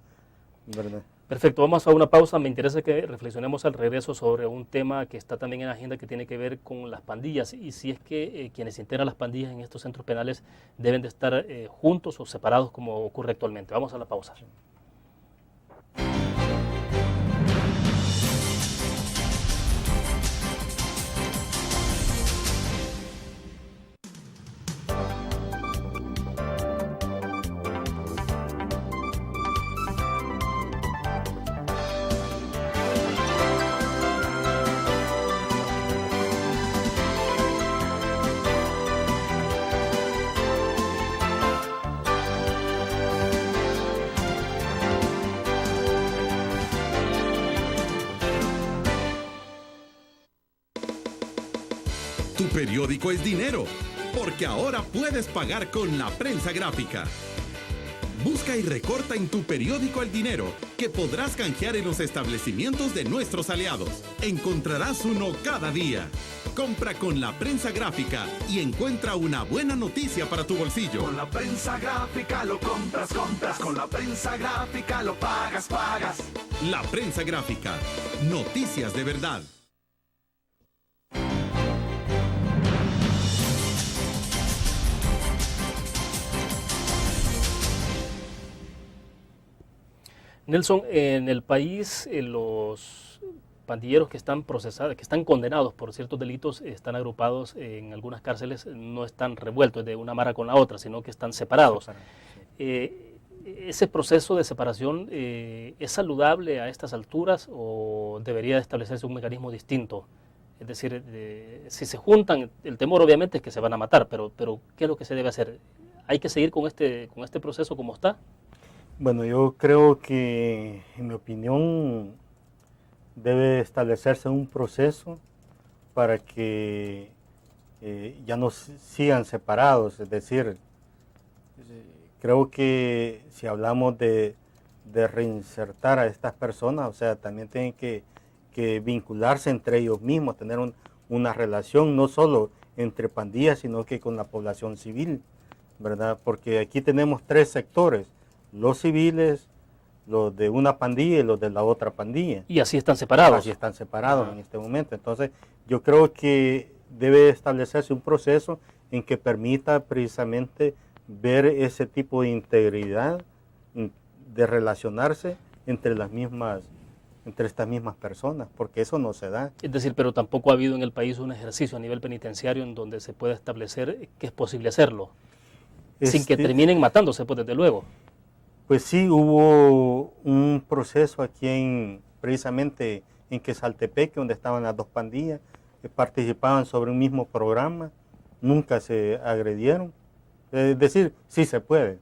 ¿verdad? Perfecto, vamos a una pausa. Me interesa que reflexionemos al regreso sobre un tema que está también en la agenda que tiene que ver con las pandillas y si es que quienes integran las pandillas en estos centros penales deben de estar juntos o separados como ocurre actualmente. Vamos a la pausa. Tu periódico es dinero, porque ahora puedes pagar con la prensa gráfica. Busca y recorta en tu periódico el dinero que podrás canjear en los establecimientos de nuestros aliados. Encontrarás uno cada día. Compra con la prensa gráfica y encuentra una buena noticia para tu bolsillo. Con la prensa gráfica lo compras, compras. Con la prensa gráfica lo pagas, pagas. La prensa gráfica. Noticias de verdad. Nelson, en el país los pandilleros que están procesados, que están condenados por ciertos delitos, están agrupados en algunas cárceles, no están revueltos de una mara con la otra, sino que están separados. ¿Ese proceso de separación es saludable a estas alturas o debería establecerse un mecanismo distinto? Es decir, si se juntan, el temor obviamente es que se van a matar, pero ¿qué es lo que se debe hacer? ¿Hay que seguir con este proceso como está? Bueno, yo creo que, en mi opinión, debe establecerse un proceso para que ya no sigan separados. Es decir, creo que si hablamos de reinsertar a estas personas, o sea, también tienen que vincularse entre ellos mismos, tener una relación no solo entre pandillas, sino que con la población civil, ¿verdad? Porque aquí tenemos tres sectores: los civiles, los de una pandilla y los de la otra pandilla. Y así están separados. Así están separados en este momento. Entonces, yo creo que debe establecerse un proceso en que permita precisamente ver ese tipo de integridad, de relacionarse entre estas mismas personas, porque eso no se da. Es decir, pero tampoco ha habido en el país un ejercicio a nivel penitenciario en donde se pueda establecer que es posible hacerlo, sin que terminen matándose, pues desde luego. Pues sí, hubo un proceso aquí precisamente en Quesaltepeque, donde estaban las dos pandillas, que participaban sobre un mismo programa, nunca se agredieron. Es decir, sí se puede.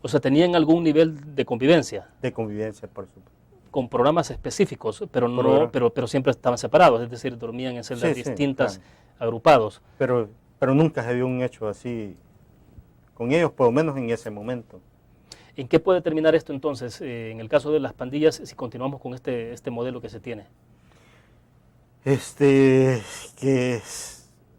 O sea, ¿tenían algún nivel de convivencia? De convivencia, por supuesto. Con programas específicos, pero siempre estaban separados, es decir, dormían en celdas distintas, claro, agrupados. Pero nunca se dio un hecho así con ellos, por lo menos en ese momento. ¿En qué puede terminar esto entonces, en el caso de las pandillas, si continuamos con este modelo que se tiene? Que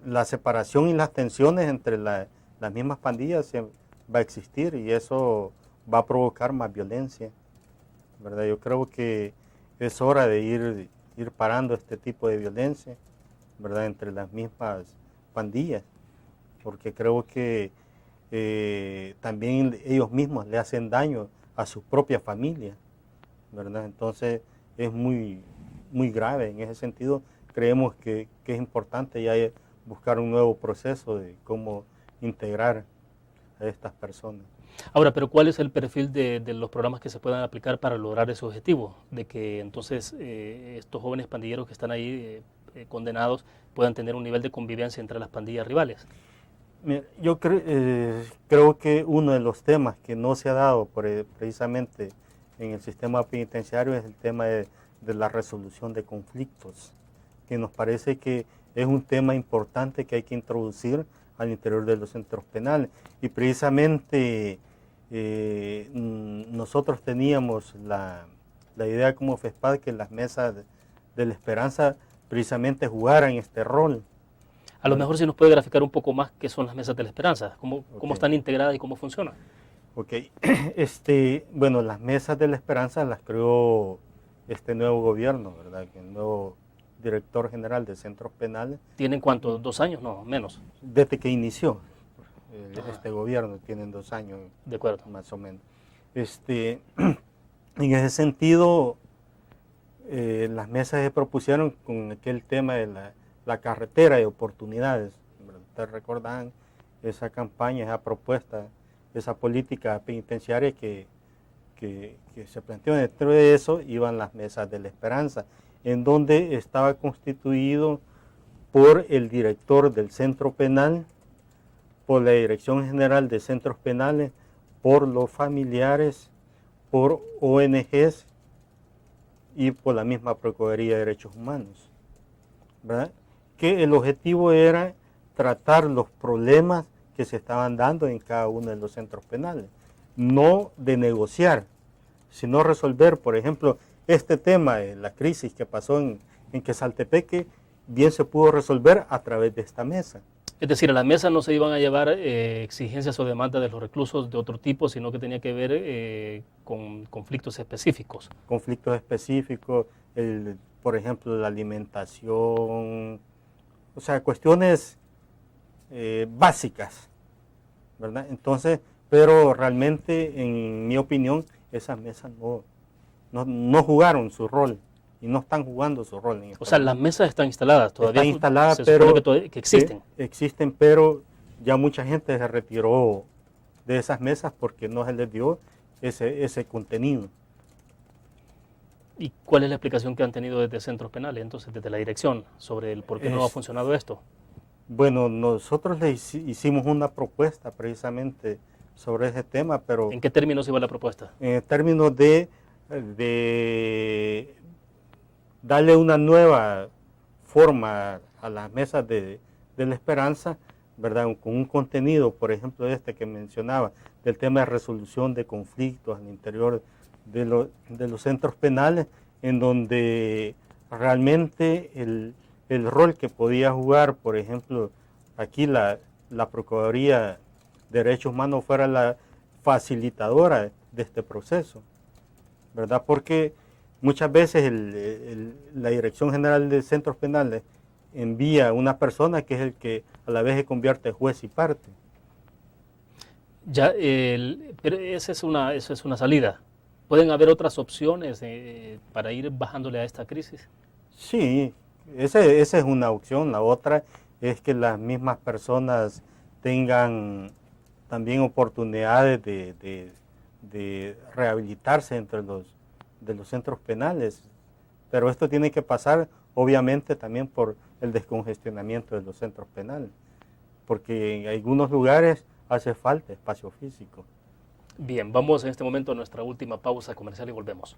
la separación y las tensiones entre las mismas pandillas va a existir, y eso va a provocar más violencia, ¿verdad? Yo creo que es hora de ir parando este tipo de violencia, ¿verdad?, entre las mismas pandillas, porque creo que también ellos mismos le hacen daño a su propia familia, ¿verdad? Entonces es muy, muy grave. En ese sentido, creemos que es importante ya buscar un nuevo proceso de cómo integrar a estas personas. Ahora, pero ¿cuál es el perfil de los programas que se puedan aplicar para lograr ese objetivo? De que entonces estos jóvenes pandilleros que están ahí condenados puedan tener un nivel de convivencia entre las pandillas rivales. Yo creo que uno de los temas que no se ha dado precisamente en el sistema penitenciario es el tema de la resolución de conflictos, que nos parece que es un tema importante que hay que introducir al interior de los centros penales. Y precisamente nosotros teníamos la idea como FESPAD que las mesas de la esperanza precisamente jugaran este rol. A lo mejor si nos puede graficar un poco más qué son las mesas de la esperanza, cómo están integradas y cómo funcionan. Ok, bueno, las mesas de la esperanza las creó este nuevo gobierno, ¿verdad? El nuevo director general de centros penales. ¿Tienen cuánto? ¿2 años? No, menos. Desde que inició este gobierno, tienen 2 años. De acuerdo. Más o menos. En ese sentido, las mesas se propusieron con aquel tema de la carretera de oportunidades. Ustedes recordan esa campaña, esa propuesta, esa política penitenciaria que se planteó. Dentro de eso iban las mesas de la esperanza, en donde estaba constituido por el director del centro penal, por la Dirección General de Centros Penales, por los familiares, por ONGs y por la misma Procuraduría de Derechos Humanos, ¿verdad? Que el objetivo era tratar los problemas que se estaban dando en cada uno de los centros penales. no de negociar, sino resolver, por ejemplo, este tema, la crisis que pasó en Quesaltepeque, bien se pudo resolver a través de esta mesa. Es decir, a la mesa no se iban a llevar exigencias o demandas de los reclusos de otro tipo, sino que tenía que ver con conflictos específicos. Conflictos específicos, por ejemplo, la alimentación, o sea, cuestiones básicas, ¿verdad? Entonces, pero realmente, en mi opinión, esas mesas no jugaron su rol. Y no están jugando su rol. O sea, las mesas están instaladas todavía. Están instaladas, pero que existen. Existen, pero ya mucha gente se retiró de esas mesas porque no se les dio ese contenido. ¿Y cuál es la explicación que han tenido desde centros penales, entonces, desde la dirección, sobre el por qué no ha funcionado esto? Bueno, nosotros le hicimos una propuesta precisamente sobre ese tema, pero... ¿En qué términos iba la propuesta? En términos de darle una nueva forma a las mesas de la esperanza, ¿verdad? Con un contenido, por ejemplo, que mencionaba, del tema de resolución de conflictos al interior de los centros penales, en donde realmente el rol que podía jugar, por ejemplo, aquí la Procuraduría de Derechos Humanos fuera la facilitadora de este proceso, ¿verdad? Porque muchas veces la Dirección General de Centros Penales envía a una persona que es el que a la vez se convierte en juez y parte. Ya, pero esa es una salida. ¿Pueden haber otras opciones para ir bajándole a esta crisis? Sí, esa es una opción. La otra es que las mismas personas tengan también oportunidades de rehabilitarse entre de los centros penales, pero esto tiene que pasar obviamente también por el descongestionamiento de los centros penales, porque en algunos lugares hace falta espacio físico. Bien, vamos en este momento a nuestra última pausa comercial y volvemos.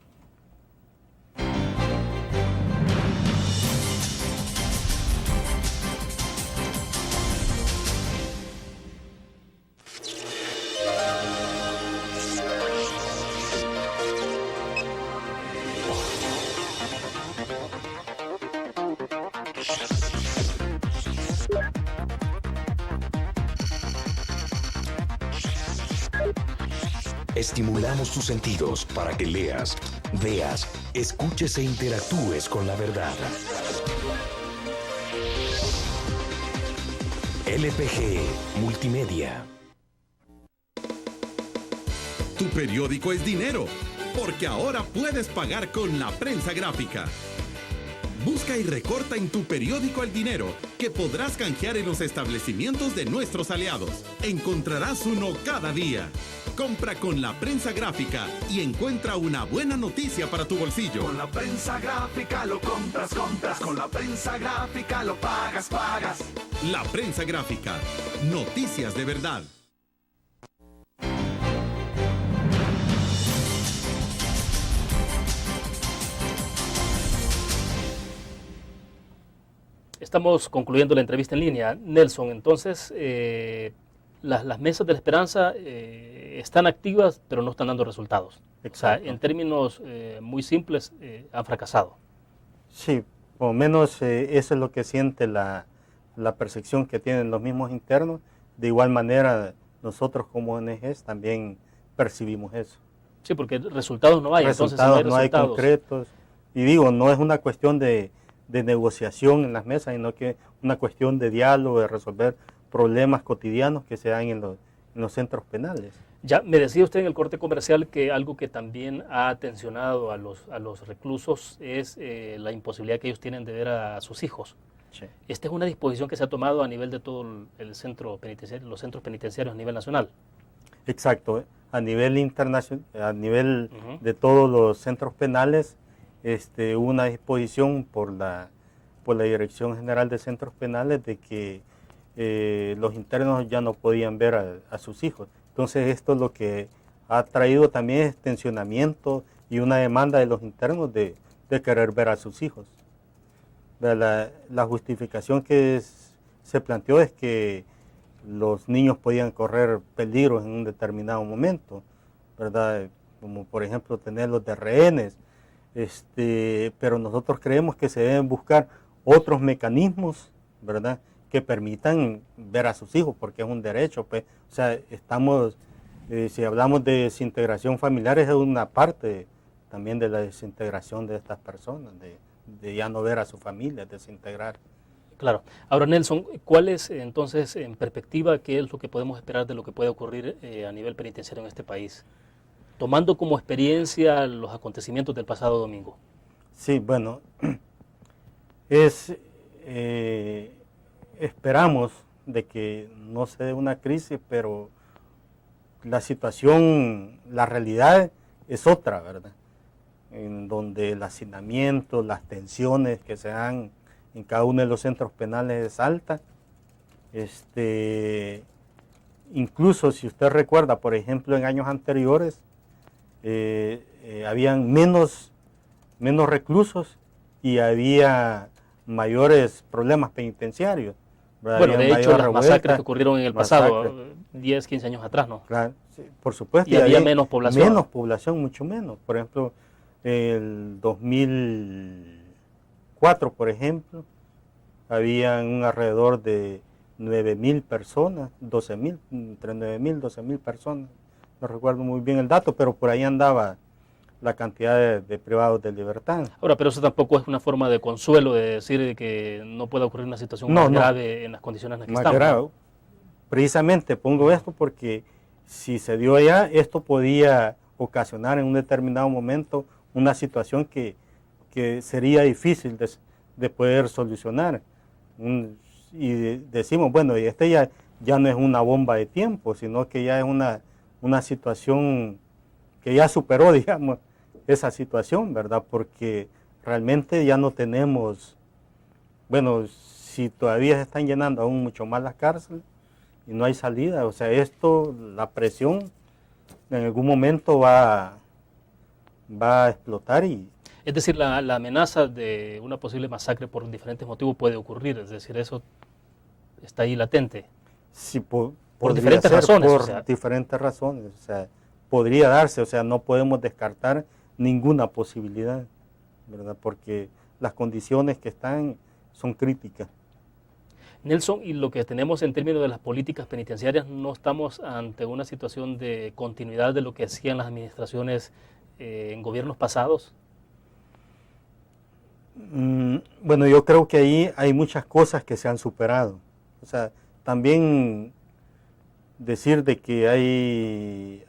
Estimulamos tus sentidos para que leas, veas, escuches e interactúes con la verdad. LPG Multimedia. Tu periódico es dinero, porque ahora puedes pagar con la prensa gráfica. Busca y recorta en tu periódico el dinero que podrás canjear en los establecimientos de nuestros aliados. Encontrarás uno cada día. Compra con la prensa gráfica y encuentra una buena noticia para tu bolsillo. Con la prensa gráfica lo compras, con la prensa gráfica lo pagas. La prensa gráfica. Noticias de verdad. Estamos concluyendo la entrevista en línea. Nelson, entonces, las mesas de la esperanza están activas, pero no están dando resultados. Exacto. O sea, en términos muy simples, han fracasado. Sí, por lo menos eso es lo que siente la percepción que tienen los mismos internos. De igual manera, nosotros como ONGs también percibimos eso. Sí, porque resultados no hay. Resultados no hay concretos. Y digo, no es una cuestión de negociación en las mesas, sino que una cuestión de diálogo, de resolver problemas cotidianos que se dan en los centros penales. Ya me decía usted en el corte comercial que algo que también ha tensionado a los reclusos es la imposibilidad que ellos tienen de ver a sus hijos. Sí. Esta es una disposición que se ha tomado a nivel de todo el centro penitenciario, los centros penitenciarios a nivel nacional. Exacto, a nivel internacional, a nivel de todos los centros penales, hubo una disposición por la Dirección General de Centros Penales de que los internos ya no podían ver a sus hijos. Entonces esto lo que ha traído también es tensionamiento y una demanda de los internos de querer ver a sus hijos. La justificación que se planteó es que los niños podían correr peligros en un determinado momento, ¿verdad? Como por ejemplo tenerlos de rehenes, pero nosotros creemos que se deben buscar otros mecanismos, ¿verdad?, que permitan ver a sus hijos, porque es un derecho, pues. O sea, si hablamos de desintegración familiar, es una parte también de la desintegración de estas personas, de ya no ver a su familia, desintegrar. Claro. Ahora, Nelson, ¿cuál es entonces, en perspectiva, qué es lo que podemos esperar de lo que puede ocurrir a nivel penitenciario en este país, tomando como experiencia los acontecimientos del pasado domingo? Sí, bueno, esperamos de que no se dé una crisis, pero la situación, la realidad es otra, ¿verdad? En donde el hacinamiento, las tensiones que se dan en cada uno de los centros penales es alta. Incluso si usted recuerda, por ejemplo, en años anteriores, habían menos reclusos y había mayores problemas penitenciarios. Bueno, de hecho, las masacres que ocurrieron en el pasado, 10, 15 años atrás, ¿no? Claro, sí, por supuesto. Y había menos población. Menos población, mucho menos. Por ejemplo, el 2004, por ejemplo, habían un alrededor de 9.000 personas, 12.000, entre 9.000 y 12.000 personas. No recuerdo muy bien el dato, pero por ahí andaba la cantidad de privados de libertad. Ahora, pero eso tampoco es una forma de consuelo, de decir que no puede ocurrir una situación más grave en las condiciones en las que estamos. Grave. Precisamente pongo esto porque si se dio allá, esto podía ocasionar en un determinado momento una situación que sería difícil de poder solucionar. Y decimos, bueno, y ya no es una bomba de tiempo, sino que ya es una situación que ya superó, digamos, esa situación, ¿verdad? Porque realmente ya no tenemos, bueno, si todavía se están llenando aún mucho más las cárceles y no hay salida, o sea, la presión en algún momento va a explotar. Es decir, la amenaza de una posible masacre por diferentes motivos puede ocurrir, es decir, eso está ahí latente. Sí, por diferentes razones. Por diferentes razones, o sea, podría darse, o sea, no podemos descartar ninguna posibilidad, ¿verdad? Porque las condiciones que están son críticas. Nelson, y lo que tenemos en términos de las políticas penitenciarias, ¿no estamos ante una situación de continuidad de lo que hacían las administraciones en gobiernos pasados? Bueno, yo creo que ahí hay muchas cosas que se han superado. O sea, también decir de que hay,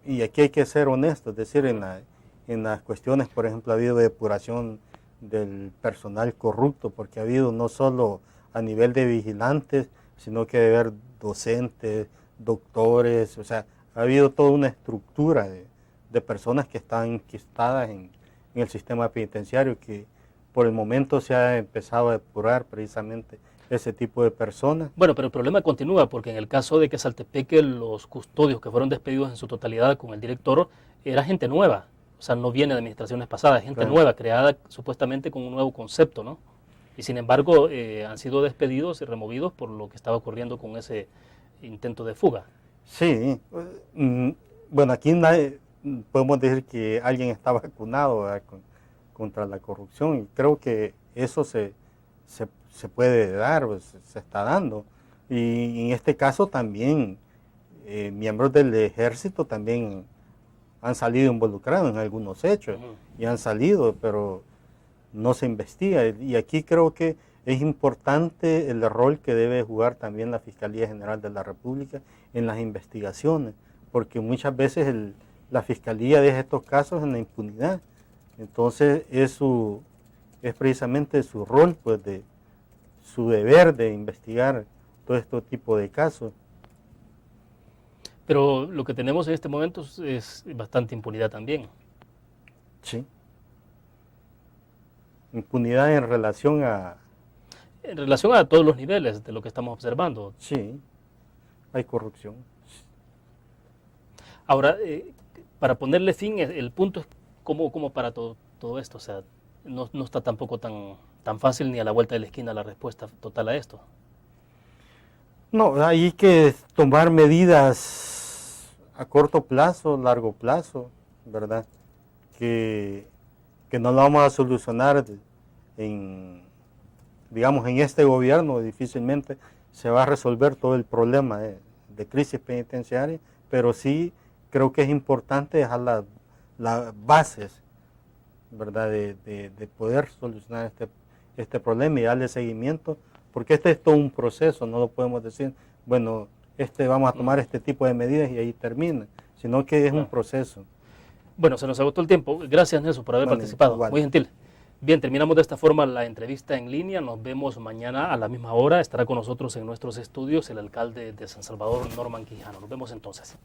y aquí hay que ser honestos, es decir, en las cuestiones, por ejemplo, ha habido depuración del personal corrupto, porque ha habido no solo a nivel de vigilantes, sino que de haber docentes, doctores, o sea, ha habido toda una estructura de personas que están enquistadas en el sistema penitenciario, que por el momento se ha empezado a depurar precisamente ese tipo de personas. Bueno, pero el problema continúa, porque en el caso de Quezaltepeque, los custodios que fueron despedidos en su totalidad con el director, era gente nueva, o sea, no viene de administraciones pasadas, gente nueva, creada supuestamente con un nuevo concepto, ¿no? Y sin embargo, han sido despedidos y removidos por lo que estaba ocurriendo con ese intento de fuga. Sí, bueno, aquí podemos decir que alguien está vacunado contra la corrupción, y creo que eso se puede dar, pues, se está dando. Y en este caso también miembros del ejército también han salido involucrados en algunos hechos, y han salido, pero no se investiga. Y aquí creo que es importante el rol que debe jugar también la Fiscalía General de la República en las investigaciones, porque muchas veces la Fiscalía deja estos casos en la impunidad. Entonces es precisamente su rol, pues, su deber de investigar todo este tipo de casos. Pero lo que tenemos en este momento es bastante impunidad también. Sí. Impunidad en relación a... En relación a todos los niveles de lo que estamos observando. Sí, hay corrupción. Ahora, para ponerle fin, el punto es cómo para todo esto. O sea, no está tampoco tan fácil ni a la vuelta de la esquina la respuesta total a esto. No, hay que tomar medidas a corto plazo, largo plazo, ¿verdad? Que no lo vamos a solucionar digamos, en este gobierno. Difícilmente se va a resolver todo el problema de crisis penitenciaria, pero sí creo que es importante dejar las bases, ¿verdad? De poder solucionar este problema y darle seguimiento, porque este es todo un proceso. No lo podemos decir, bueno, vamos a tomar este tipo de medidas y ahí termina, sino que es un proceso. Bueno, se nos agotó el tiempo. Gracias, Nelson, por haber participado. Igual. Muy gentil. Bien, terminamos de esta forma la entrevista en línea. Nos vemos mañana a la misma hora. Estará con nosotros en nuestros estudios el alcalde de San Salvador, Norman Quijano. Nos vemos entonces.